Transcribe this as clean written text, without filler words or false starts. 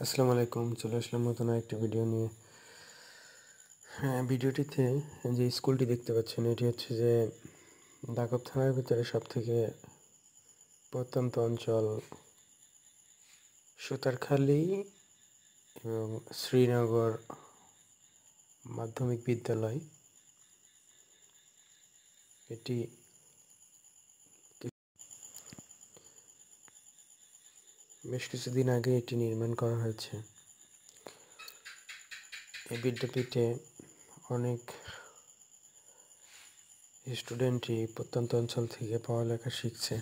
আসসালামু আলাইকুম। চলে আসলাম নতুন একটি ভিডিও নিয়ে। ভিডিওটিতে যে স্কুলটি দেখতে পাচ্ছেন এটি হচ্ছে যে দাগব থানার ভিতরে সবথেকে প্রত্যন্ত অঞ্চল সুতারখালী এবং শ্রীনগর মাধ্যমিক বিদ্যালয়। এটি বেশ কিছুদিন আগে এটি নির্মাণ করা হয়েছে। এই বিদ্যাপীঠে অনেক স্টুডেন্টই প্রত্যন্ত অঞ্চল থেকে পড়ালেখা শিখছে।